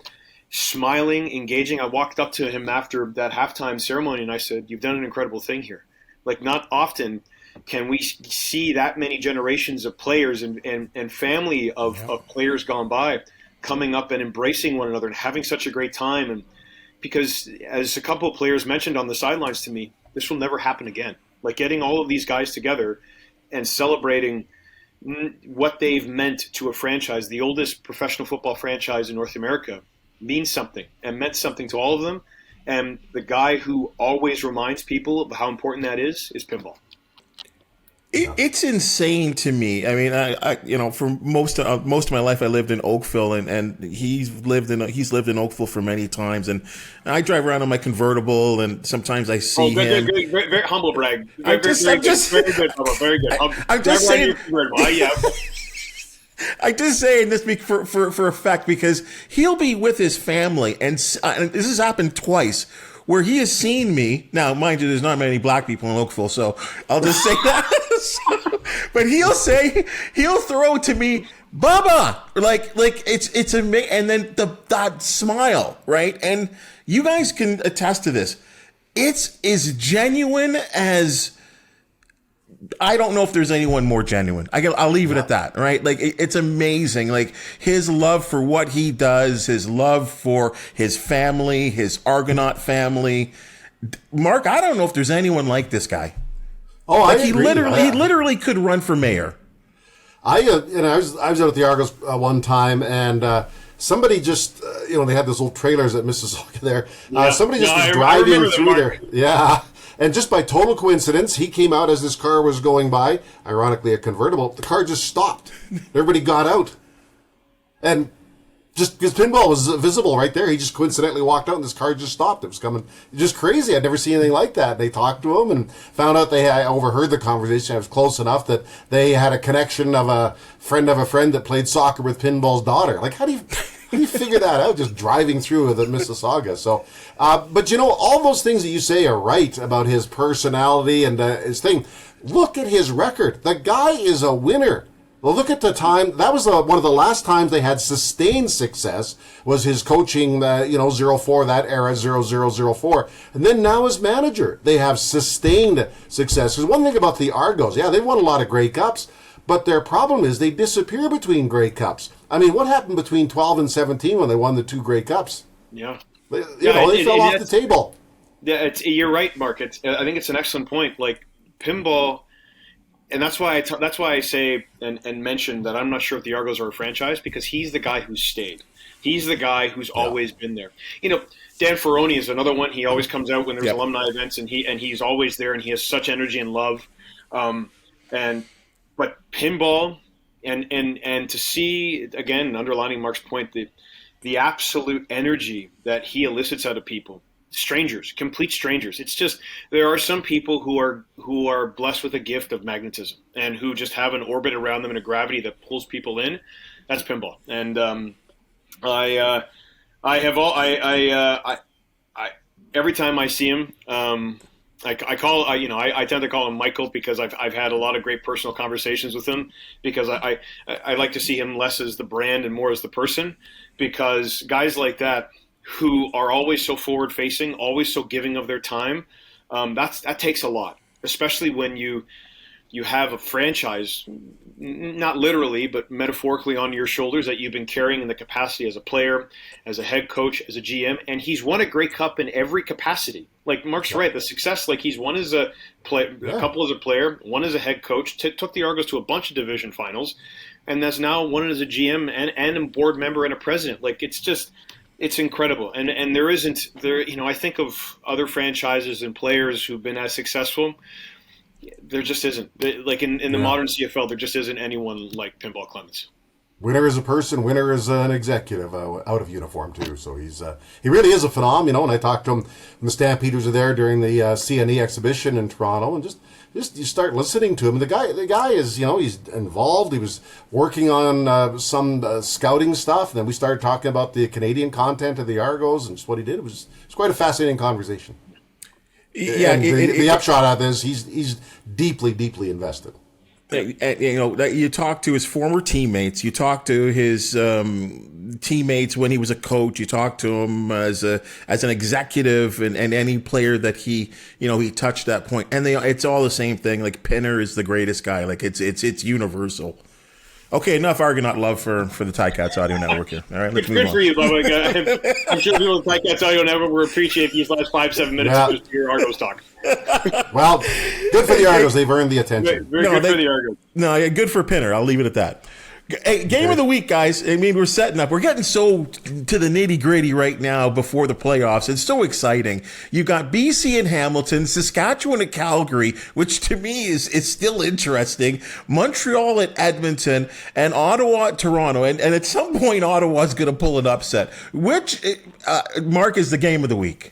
smiling, engaging, I walked up to him after that halftime ceremony and I said, "You've done an incredible thing here." Like, not often can we see that many generations of players and family of players gone by coming up and embracing one another and having such a great time. And because as a couple of players mentioned on the sidelines to me, this will never happen again. Like getting all of these guys together and celebrating what they've meant to a franchise, the oldest professional football franchise in North America, means something and meant something to all of them. And the guy who always reminds people of how important that is Pinball. It's insane to me. I mean, I for most of my life, I lived in Oakville, and he's lived in Oakville for many times. And I drive around in my convertible, and sometimes I see him. Very, very humble brag. Very good, Bubba, very good. I'm just saying. Yeah. I'm just saying this for effect, because he'll be with his family, and this has happened twice, where he has seen me. Now, mind you, there's not many black people in Oakville, so I'll just say that. But he'll throw to me, Bubba, like it's amazing, and then that smile, right? And you guys can attest to this. It's as genuine as, I don't know if there's anyone more genuine. I'll leave it at that, right? Like, it's amazing. Like, his love for what he does, his love for his family, his Argonaut family. Mark, I don't know if there's anyone like this guy. Oh, like, I agree. He literally could run for mayor. I was out at the Argos one time, and somebody just they had those old trailers at Mississauga there. Somebody just was driving through there. Yeah. And just by total coincidence, he came out as this car was going by, ironically a convertible. The car just stopped. Everybody got out. And just because Pinball was visible right there, he just coincidentally walked out and this car just stopped. It was coming just crazy. I'd never seen anything like that. They talked to him and found out I overheard the conversation. I was close enough that they had a connection of a friend that played soccer with Pinball's daughter. Like, how do you figure that out just driving through the Mississauga? So, but all those things that you say are right about his personality and his thing. Look at his record. The guy is a winner. Well, look at the time. That was one of the last times they had sustained success, was his coaching, 04, that era, 0004. And then now as manager, they have sustained success. Because one thing about the Argos, they've won a lot of Grey Cups, but their problem is they disappear between Grey Cups. I mean, what happened between 12 and 17 when they won the 2 Grey Cups? Yeah. They fell off the table. Yeah, you're right, Mark. I think it's an excellent point. Like, Pinball, and that's why I say and mention that I'm not sure if the Argos are a franchise, because he's the guy who's stayed. He's the guy who's always been there. Dan Ferroni is another one. He always comes out when there's alumni events, and he's always there, and he has such energy and love. But Pinball, and to see, again, underlining Mark's point, the absolute energy that he elicits out of people. Strangers, complete strangers. It's just, there are some people who are blessed with a gift of magnetism and who just have an orbit around them and a gravity that pulls people in. That's Pinball. And every time I see him, I tend to call him Michael, because I've had a lot of great personal conversations with him, because I like to see him less as the brand and more as the person, because guys like that, who are always so forward-facing, always so giving of their time, that takes a lot, especially when you have a franchise, not literally, but metaphorically on your shoulders, that you've been carrying in the capacity as a player, as a head coach, as a GM, and he's won a Grey Cup in every capacity. Like, Mark's right, the success, like, he's won as a couple as a player, one as a head coach, took the Argos to a bunch of division finals, and that's now won as a GM and a board member and a president. Like, it's incredible. And I think of other franchises and players who've been as successful. There just isn't. Like, in the modern CFL, there just isn't anyone like Pinball Clemens. Winner is a person, winner is an executive out of uniform too. So he really is a phenom, And I talked to him when the Stampeders were there during the CNE exhibition in Toronto, and just you start listening to him. The guy is, he's involved. He was working on some scouting stuff, and then we started talking about the Canadian content of the Argos and just what he did. It was quite a fascinating conversation. Yeah, the upshot of this, he's deeply, deeply invested. You talk to his former teammates, you talk to his teammates when he was a coach, you talk to him as an executive, and any player that he touched that point, and it's all the same thing. Like, Pinner is the greatest guy. Like, it's universal. Okay, enough Argonaut love for the Ticats Audio Network here. All right, let's move Good on. for you, Bubba. I'm sure people at Ticats Audio Network will appreciate these last 5-7 minutes of just your Argos talk. Well, good for the Argos. They've earned the attention. Very good for the Argos. No, yeah, good for Pinner. I'll leave it at that. Hey, game of the week, guys. I mean, we're setting up. We're getting so to the nitty-gritty right now before the playoffs. It's so exciting. You got BC and Hamilton, Saskatchewan and Calgary, which to me is still interesting. Montreal at Edmonton, and Ottawa at Toronto. And at some point, Ottawa's going to pull an upset. Which, Mark, is the game of the week?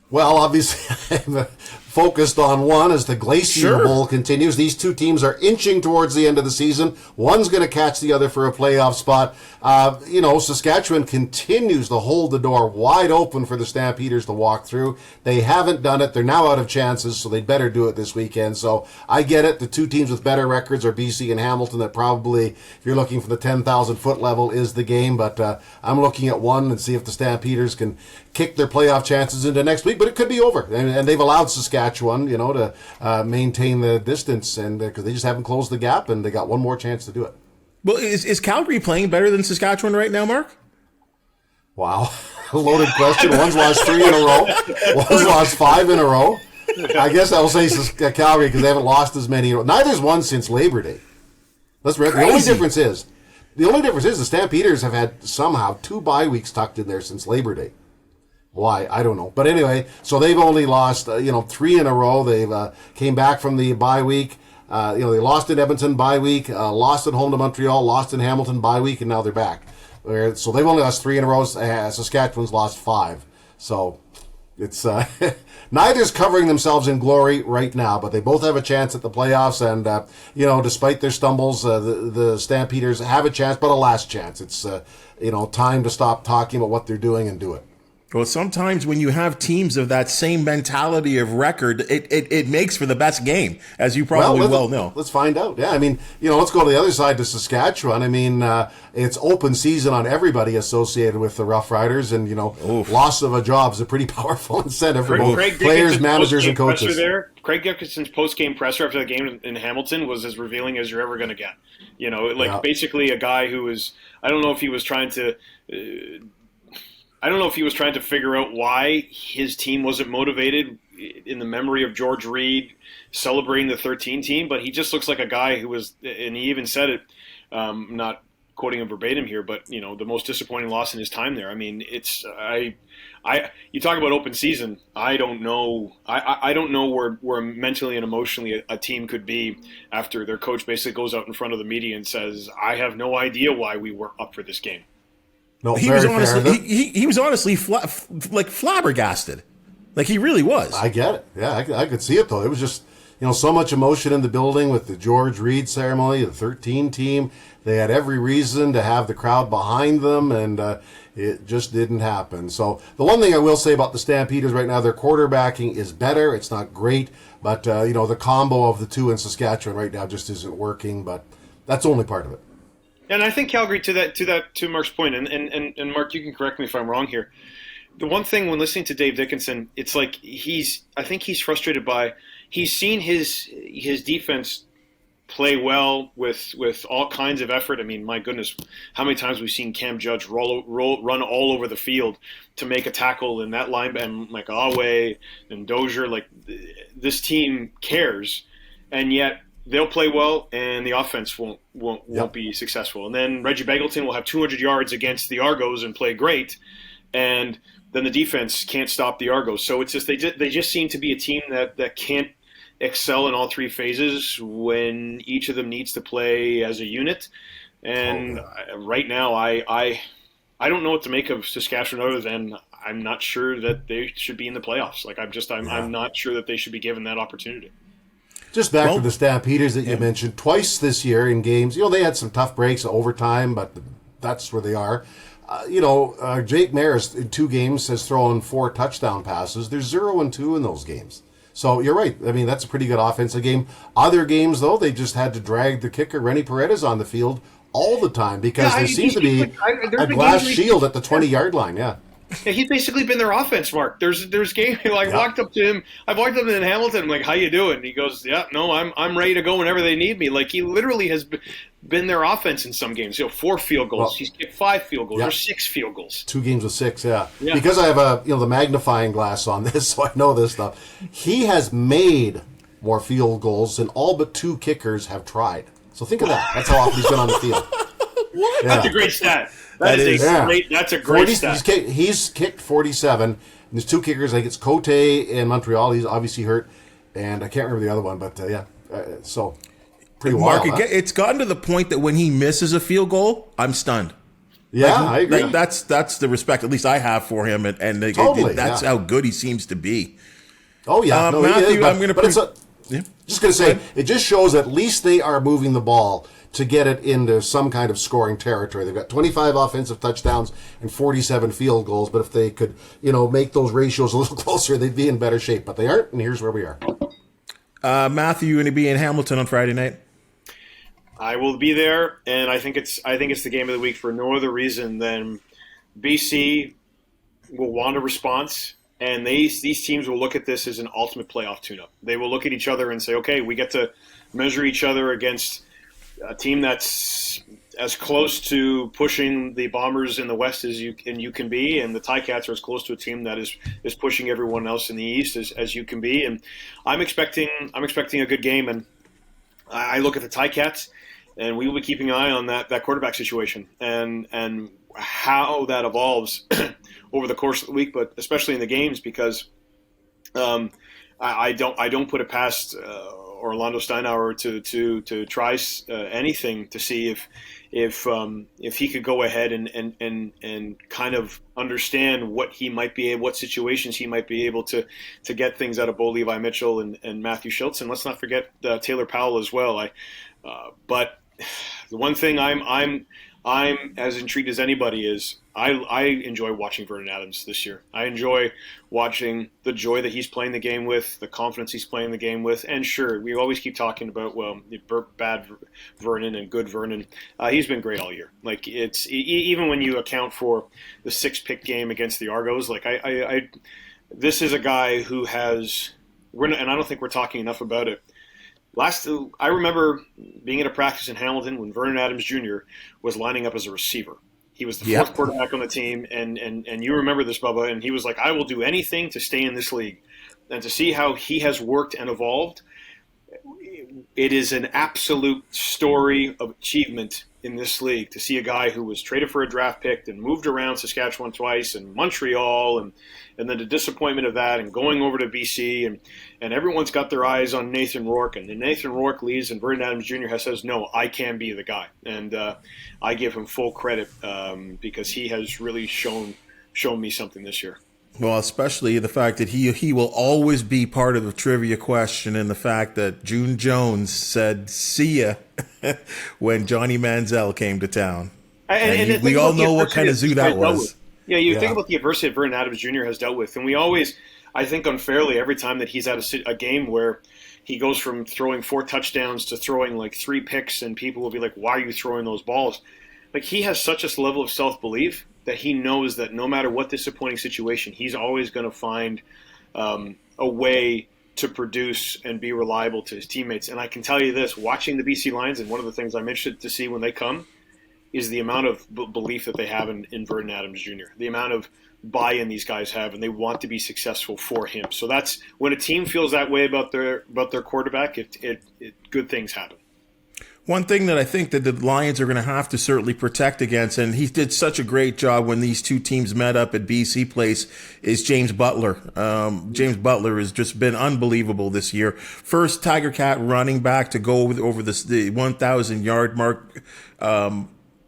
Well, obviously, I'm focused on one as the Glacier Bowl continues. These two teams are inching towards the end of the season. One's going to catch the other for a playoff spot. Saskatchewan continues to hold the door wide open for the Stampeders to walk through. They haven't done it. They're now out of chances, so they'd better do it this weekend. So I get it. The two teams with better records are BC and Hamilton. That probably, if you're looking for the 10,000-foot level, is the game. But I'm looking at one and see if the Stampeders can kick their playoff chances into next week. But it could be over. And they've allowed Saskatchewan, to maintain the distance, and because they just haven't closed the gap, and they got one more chance to do it. Well, is Calgary playing better than Saskatchewan right now, Mark? Wow. Loaded question. One's lost 3 in a row. One's lost 5 in a row. I guess I will say Calgary because they haven't lost as many. Neither's won since Labor Day. The only difference is the Stampeders have had somehow 2 bye weeks tucked in there since Labor Day. Why? I don't know. But anyway, so they've only lost, 3 in a row. They've came back from the bye week. They lost in Edmonton bye week, lost at home to Montreal, lost in Hamilton bye week, and now they're back. So they've only lost 3 in a row. Saskatchewan's lost 5. So it's neither's covering themselves in glory right now, but they both have a chance at the playoffs. And despite their stumbles, the Stampeders have a chance, but a last chance. It's time to stop talking about what they're doing and do it. Well, sometimes when you have teams of that same mentality of record, it makes for the best game, as you probably well know. Let's find out. Yeah, I mean, let's go to the other side to Saskatchewan. I mean, it's open season on everybody associated with the Rough Riders, and, loss of a job is a pretty powerful incentive for both players, managers, and coaches. Craig Dickinson's post-game presser after the game in Hamilton was as revealing as you're ever going to get. Basically a guy who was, I don't know if he was trying to figure out why his team wasn't motivated in the memory of George Reed celebrating the 13 team, but he just looks like a guy who was, and he even said it, not quoting him verbatim here, but the most disappointing loss in his time there. I mean, you talk about open season. I don't know. I don't know where mentally and emotionally a team could be after their coach basically goes out in front of the media and says, "I have no idea why we were up for this game." No, he was honestly flabbergasted. Like he really was. I get it. Yeah, I could see it though. It was just so much emotion in the building with the George Reed ceremony, the 13 team. They had every reason to have the crowd behind them, and it just didn't happen. So the one thing I will say about the Stampeders right now, their quarterbacking is better. It's not great, but the combo of the two in Saskatchewan right now just isn't working. But that's only part of it. And I think Calgary, to Mark's point, and Mark, you can correct me if I'm wrong here. The one thing when listening to Dave Dickinson, it's like I think he's frustrated by he's seen his defense play well with all kinds of effort. I mean, my goodness, how many times we've seen Cam Judge run all over the field to make a tackle in that line, and like Awe and Dozier, like this team cares, and yet they'll play well, and the offense won't be successful. And then Reggie Begelton will have 200 yards against the Argos and play great, and then the defense can't stop the Argos. So it's just they just seem to be a team that can't excel in all 3 phases when each of them needs to play as a unit. And right now, I don't know what to make of Saskatchewan other than I'm not sure that they should be in the playoffs. Like I'm not sure that they should be given that opportunity. Just back to the Stampeders that you mentioned, twice this year in games. They had some tough breaks, overtime, but that's where they are. Jake Maris in 2 games has thrown 4 touchdown passes. There's 0-2 in those games. So you're right. I mean, that's a pretty good offensive game. Other games, though, they just had to drag the kicker, Rennie Paredes, on the field all the time because there seems to be a glass shield at the 20-yard line. Yeah. Yeah, he's basically been their offense, Mark. There's game. I walked up to him. I've walked up to him in Hamilton. I'm like, "How you doing?" And he goes, "Yeah, no, I'm ready to go whenever they need me." Like he literally has been their offense in some games. 4 field goals. Well, he's kicked 5 field goals or 6 field goals. 2 games with 6. Yeah. Because I have the magnifying glass on this, so I know this stuff. He has made more field goals than all but 2 kickers have tried. So think of that. That's how often he's been on the field. What? Yeah. That's a great stat. That's a great stat. He's kicked 47. And there's 2 kickers. I think it's Cote in Montreal. He's obviously hurt. And I can't remember the other one, but so pretty wild. Mark, it's gotten to the point that when he misses a field goal, I'm stunned. Yeah, I agree. That's the respect, at least I have for him, and totally, that's how good he seems to be. Oh, yeah. Matthew, I'm going to... Just going to say, it just shows at least they are moving the ball to get it into some kind of scoring territory. They've got 25 offensive touchdowns and 47 field goals, but if they could, make those ratios a little closer, they'd be in better shape. But they aren't, and here's where we are. Matthew, you going to be in Hamilton on Friday night? I will be there, and I think it's the game of the week for no other reason than BC will want a response. And these teams will look at this as an ultimate playoff tune-up. They will look at each other and say, okay, we get to measure each other against a team that's as close to pushing the Bombers in the West as you can be, and the Ticats are as close to a team that is pushing everyone else in the East as you can be. And I'm expecting a good game. And I look at the Ticats, and we will be keeping an eye on that quarterback situation and how that evolves over the course of the week, but especially in the games, because I don't put it past Orlando Steinauer to try anything to see if he could go ahead and kind of understand what situations he might be able to get things out of Bo Levi Mitchell and Matthew Schultz, and let's not forget Taylor Powell as well. But the one thing I'm as intrigued as anybody is I enjoy watching Vernon Adams this year. I enjoy watching the joy that he's playing the game with, the confidence he's playing the game with. And sure, we always keep talking about, bad Vernon and good Vernon. He's been great all year. Like, it's even when you account for the 6-pick game against the Argos, like this is a guy who has, and I don't think we're talking enough about it. I remember being at a practice in Hamilton when Vernon Adams Jr. was lining up as a receiver. He was the 4th quarterback on the team, and you remember this, Bubba, and he was like, I will do anything to stay in this league. And to see how he has worked and evolved, it is an absolute story of achievement in this league to see a guy who was traded for a draft pick and moved around Saskatchewan twice and Montreal and then the disappointment of that and going over to BC and everyone's got their eyes on Nathan Rourke, and then Nathan Rourke leaves and Vernon Adams Jr. says, no, I can be the guy. And I give him full credit because he has really shown me something this year. Well, especially the fact that he will always be part of the trivia question, and the fact that June Jones said "see ya" when Johnny Manziel came to town. And we all know what kind of zoo that was. Yeah, think about the adversity that Vernon Adams Jr. has dealt with, and we always, I think unfairly, every time that he's at a game where he goes from throwing 4 touchdowns to throwing like 3 picks, and people will be like, "Why are you throwing those balls?" Like, he has such a level of self-belief that he knows that no matter what disappointing situation, he's always going to find a way to produce and be reliable to his teammates. And I can tell you this, watching the BC Lions, and one of the things I'm interested to see when they come is the amount of belief that they have in Vernon Adams Jr., the amount of buy-in these guys have, and they want to be successful for him. So that's when a team feels that way about their quarterback, good things happen. One thing that I think that the Lions are going to have to certainly protect against, and he did such a great job when these two teams met up at BC Place, is James Butler. James Butler has just been unbelievable this year. First Tiger Cat running back to go over the 1,000-yard mark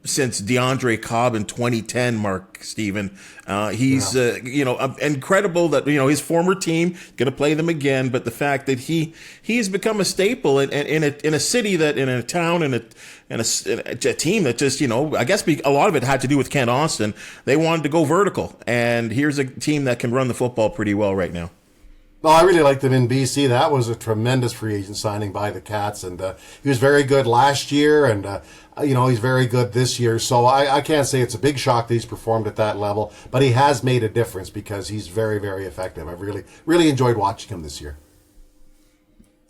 since DeAndre Cobb in 2010, Mark Stephen. He's incredible that his former team going to play them again, but the fact that he's become a staple in a city that in a town and a team that just I guess a lot of it had to do with Kent Austin. They wanted to go vertical, and here's a team that can run the football pretty well right now. No, I really liked him in BC. That was a tremendous free agent signing by the Cats, and he was very good last year, and he's very good this year. So I can't say it's a big shock that he's performed at that level, but he has made a difference because he's very, very effective. I've really enjoyed watching him this year.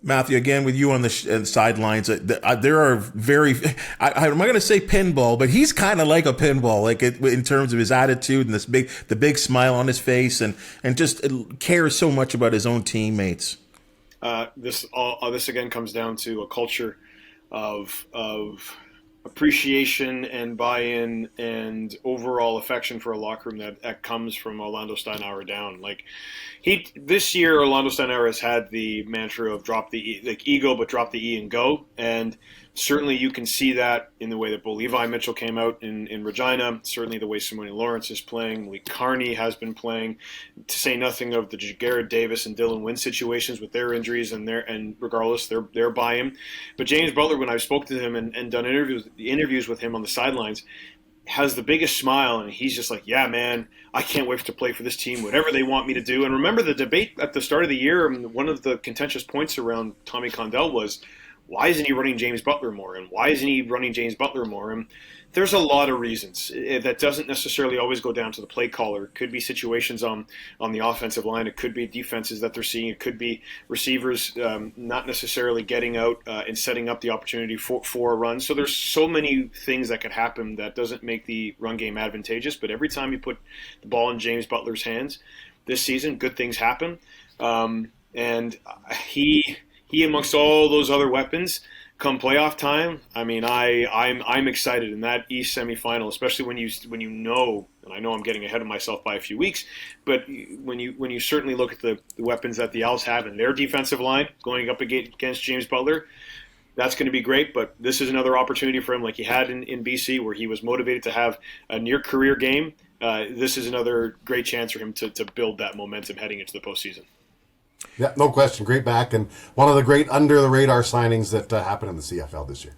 Matthew, again with you on the sidelines, there are I'm not going to say pinball, but he's kind of like a pinball, like in terms of his attitude and the big smile on his face, and just cares so much about his own teammates. This again comes down to a culture of appreciation and buy-in and overall affection for a locker room that comes from Orlando Steinauer down. Like this year, Orlando Steinauer has had the mantra of drop the ego, but drop the E and go. And certainly you can see that in the way that Bo Levi Mitchell came out in Regina, certainly the way Simone Lawrence is playing, Lee Carney has been playing, to say nothing of the Garrett Davis and Dylan Wynn situations with their injuries and regardless, their buy-in. But James Butler, when I've spoke to him and done interviews with him on the sidelines, has the biggest smile, and he's just like, yeah, man, I can't wait to play for this team, whatever they want me to do. And remember the debate at the start of the year, one of the contentious points around Tommy Condell was, why isn't he running James Butler more? And why isn't he running James Butler more? And there's a lot of reasons. That doesn't necessarily always go down to the play caller. It could be situations on the offensive line. It could be defenses that they're seeing. It could be receivers not necessarily getting out and setting up the opportunity for a run. So there's so many things that could happen that doesn't make the run game advantageous. But every time you put the ball in James Butler's hands this season, good things happen. And he amongst all those other weapons, come playoff time, I mean, I'm excited in that East semifinal, especially when you know, and I know I'm getting ahead of myself by a few weeks, but when you certainly look at the weapons that the Owls have in their defensive line going up against James Butler, that's going to be great. But this is another opportunity for him, like he had in BC, where he was motivated to have a near career game. This is another great chance for him to build that momentum heading into the postseason. Yeah, no question. Great back, and one of the great under-the-radar signings that happened in the CFL this year.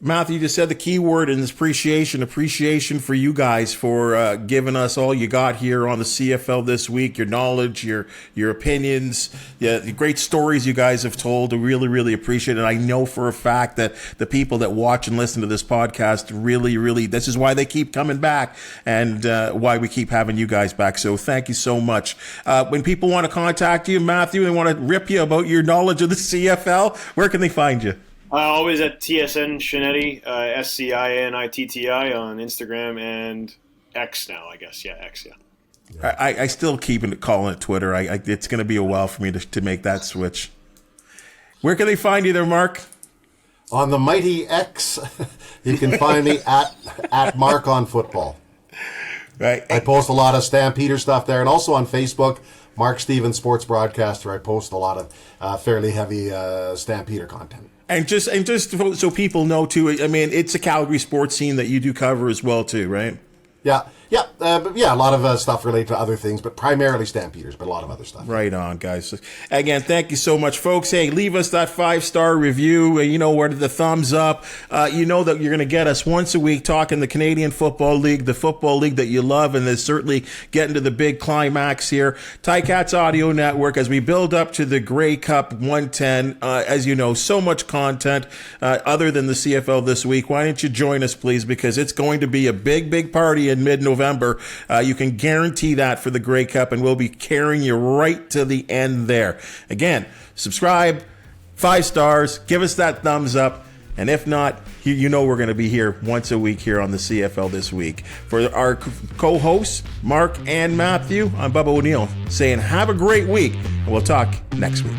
Matthew, you just said the key word in this appreciation for you guys for giving us all you got here on the CFL this week, your knowledge, your opinions, the great stories you guys have told. I really, really appreciate it. I know for a fact that the people that watch and listen to this podcast really, really, this is why they keep coming back and why we keep having you guys back. So thank you so much. When people want to contact you, Matthew, and want to rip you about your knowledge of the CFL, where can they find you? Always at TSN Sciannitti, SCINITTI on Instagram and X now, I guess. Yeah, X, yeah. I still keep calling it Twitter. It's going to be a while for me to make that switch. Where can they find you there, Mark? On the mighty X, you can find me at Mark on Football. Right. I post a lot of Stampeder stuff there, and also on Facebook, Mark Stevens, sports broadcaster. I post a lot of fairly heavy Stampeder content. And just so people know too, I mean, it's a Calgary sports scene that you do cover as well too, right? Yeah, but a lot of stuff related to other things, but primarily Stampeders, but a lot of other stuff. Right on, guys. Again, thank you so much, folks. Hey, leave us that 5-star review. You know where the thumbs up. You know that you're going to get us once a week talking the Canadian Football League, the football league that you love, and there's certainly getting to the big climax here. Ticats Audio Network, as we build up to the Grey Cup 110, as you know, so much content other than the CFL this week. Why don't you join us, please, because it's going to be a big, big party in mid-November. You can guarantee that for the Grey Cup, and we'll be carrying you right to the end there. Again, subscribe, 5 stars, give us that thumbs up, and if not, you know we're going to be here once a week here on the CFL This Week. For our co-hosts, Mark and Matthew, I'm Bubba O'Neil saying have a great week, and we'll talk next week.